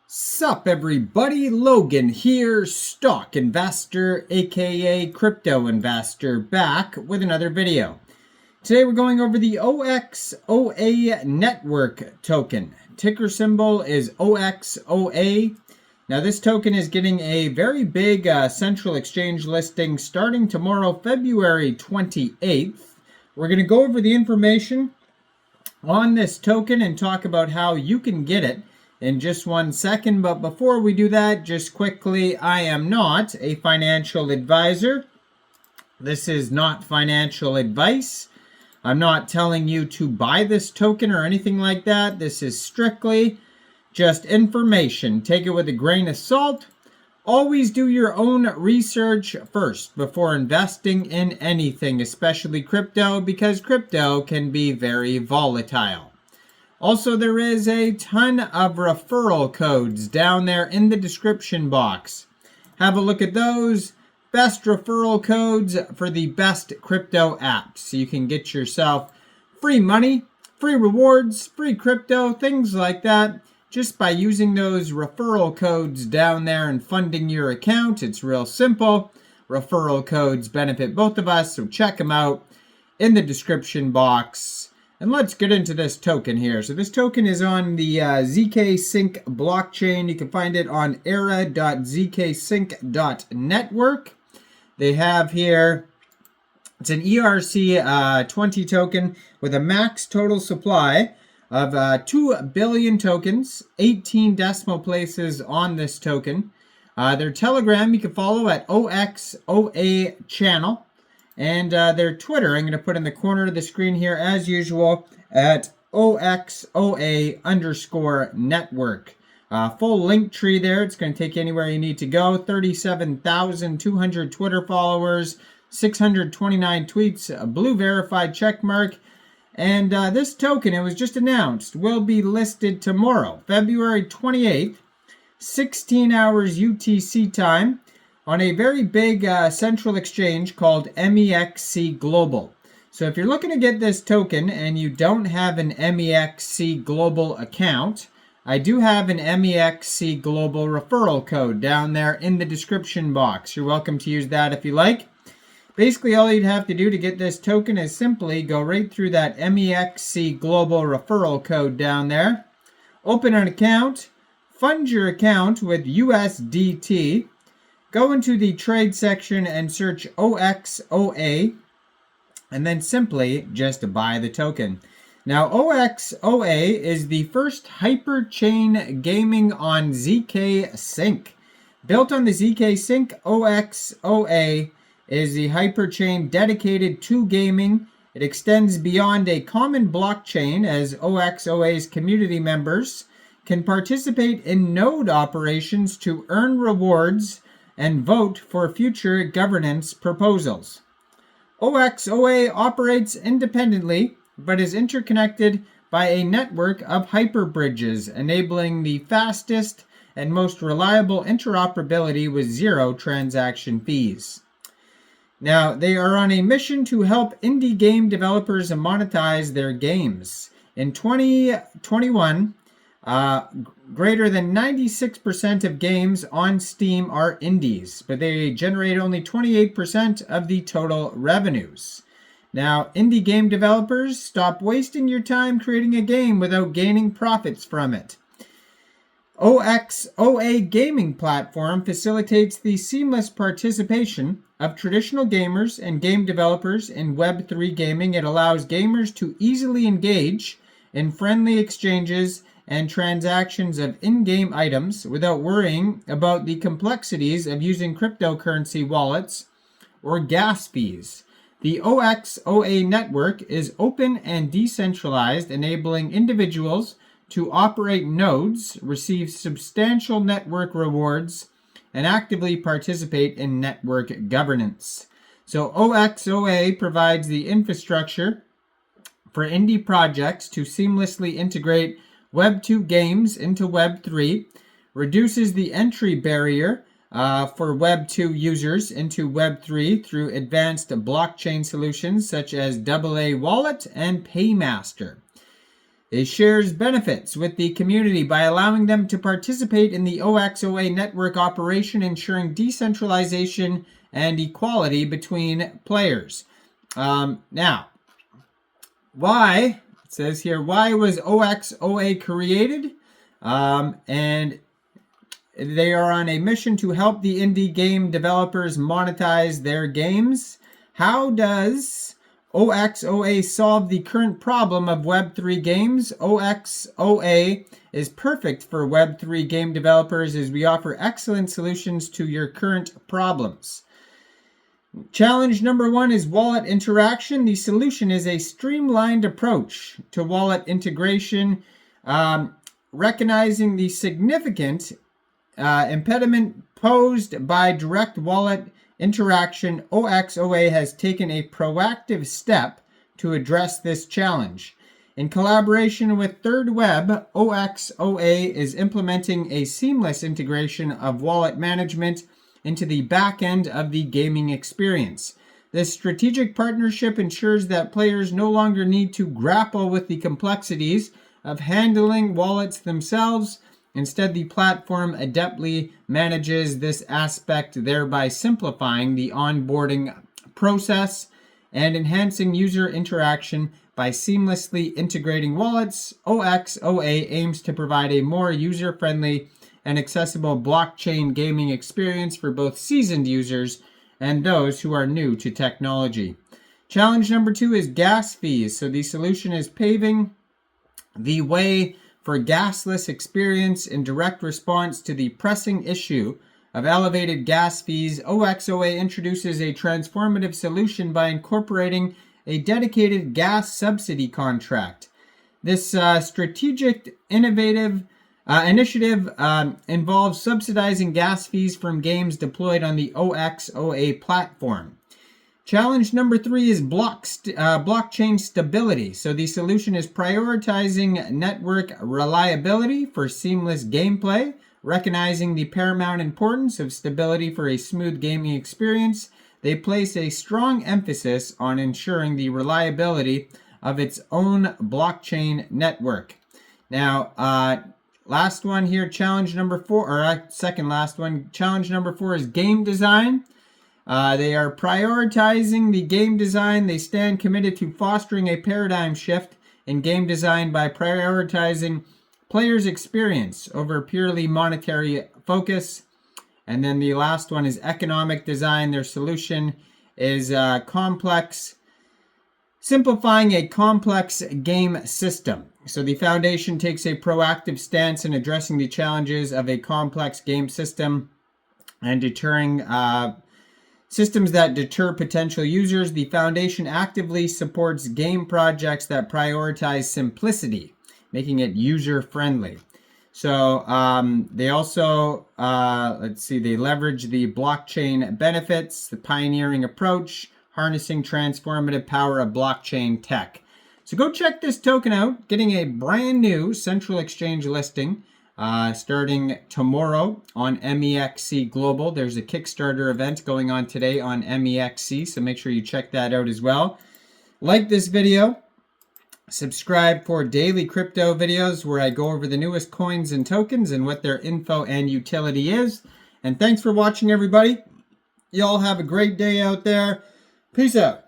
Sup everybody, Logan here, stock investor aka crypto investor, back with another video. Today we're going over the Oxoa network token. Ticker symbol is Oxoa. Now this token is getting a very big central exchange listing starting tomorrow, February 28th. We're going to go over the information on this token and talk about how you can get it in just 1 second. But before we do that, just quickly, I am not a financial advisor. This is not financial advice. I'm not telling you to buy this token or anything like that. This is strictly just information. Take it with a grain of salt. Always do your own research first before investing in anything, especially crypto, because crypto can be very volatile. Also, there is a ton of referral codes down there in the description box. Have a look at those. Best referral codes for the best crypto apps. So you can get yourself free money, free rewards, free crypto, things like that, just by using those referral codes down there and funding your account. It's real simple. Referral codes benefit both of us, so check them out in the description box. And let's get into this token here. So this token is on the Zksync blockchain. You can find it on era.zksync.network. They have here, it's an ERC-20 token with a max total supply of 2 billion tokens, 18 decimal places on this token. Their Telegram you can follow at Oxoa channel. And their Twitter, I'm going to put in the corner of the screen here as usual at Oxoa_network. Full link tree there. It's going to take you anywhere you need to go. 37,200 Twitter followers, 629 tweets, a blue verified check mark. And this token, it was just announced, will be listed tomorrow, February 28th, 16 hours UTC time, on a very big central exchange called Mexc Global. So if you're looking to get this token and you don't have an Mexc Global account, I do have an Mexc Global referral code down there in the description box. You're welcome to use that if you like. Basically, all you'd have to do to get this token is simply go right through that Mexc Global referral code down there, open an account, fund your account with USDT, go into the trade section and search Oxoa, and then simply just buy the token. Now, Oxoa is the first hyperchain gaming on Zksync. Built on the Zksync, Oxoa is the hyperchain dedicated to gaming. It extends beyond a common blockchain, as Oxoa's community members can participate in node operations to earn rewards and vote for future governance proposals. Oxoa operates independently, but is interconnected by a network of hyperbridges, enabling the fastest and most reliable interoperability with zero transaction fees. Now, they are on a mission to help indie game developers monetize their games. In 2021, greater than 96% of games on Steam are indies, but they generate only 28% of the total revenues. Now, indie game developers, stop wasting your time creating a game without gaining profits from it. Oxoa gaming platform facilitates the seamless participation of traditional gamers and game developers in Web3 gaming. It allows gamers to easily engage in friendly exchanges and transactions of in-game items without worrying about the complexities of using cryptocurrency wallets or gas fees. The Oxoa network is open and decentralized, enabling individuals to operate nodes, receive substantial network rewards, and actively participate in network governance. So Oxoa provides the infrastructure for indie projects to seamlessly integrate Web 2 games into Web 3, reduces the entry barrier for Web 2 users into Web 3 through advanced blockchain solutions such as AA Wallet and Paymaster. It shares benefits with the community by allowing them to participate in the Oxoa network operation, ensuring decentralization and equality between players. Now, why? It says here, why was Oxoa created? And they are on a mission to help the indie game developers monetize their games. How does Oxoa solve the current problem of Web3 games? Oxoa is perfect for Web3 game developers as we offer excellent solutions to your current problems. Challenge number 1 is wallet interaction. The solution is a streamlined approach to wallet integration, recognizing the significant impediment posed by direct wallet interaction. Oxoa has taken a proactive step to address this challenge. In collaboration with Third Web, Oxoa is implementing a seamless integration of wallet management into the back end of the gaming experience. This strategic partnership ensures that players no longer need to grapple with the complexities of handling wallets themselves. Instead, the platform adeptly manages this aspect, thereby simplifying the onboarding process and enhancing user interaction by seamlessly integrating wallets. Oxoa aims to provide a more user-friendly and accessible blockchain gaming experience for both seasoned users and those who are new to technology. Challenge number 2 is gas fees. So the solution is paving the way for gasless experience in direct response to the pressing issue of elevated gas fees. Oxoa introduces a transformative solution by incorporating a dedicated gas subsidy contract. This strategic initiative involves subsidizing gas fees from games deployed on the Oxoa platform. Challenge number 3 is blockchain stability. So the solution is prioritizing network reliability for seamless gameplay, recognizing the paramount importance of stability for a smooth gaming experience. They place a strong emphasis on ensuring the reliability of its own blockchain network. Now, last one here, challenge number 4, or second last one, challenge number 4 is game design. They are prioritizing the game design. They stand committed to fostering a paradigm shift in game design by prioritizing players' experience over purely monetary focus. And then the last one is economic design. Their solution is simplifying a complex game system. So the foundation takes a proactive stance in addressing the challenges of a complex game system and deterring systems that deter potential users. The foundation actively supports game projects that prioritize simplicity, making it user-friendly. So they also, they leverage the blockchain benefits, the pioneering approach, harnessing transformative power of blockchain tech. So go check this token out, getting a brand new central exchange listing starting tomorrow on Mexc Global. There's a Kickstarter event going on today on Mexc, so make sure you check that out as well. Like this video, subscribe for daily crypto videos where I go over the newest coins and tokens and what their info and utility is. And thanks for watching, everybody. Y'all have a great day out there. Peace out.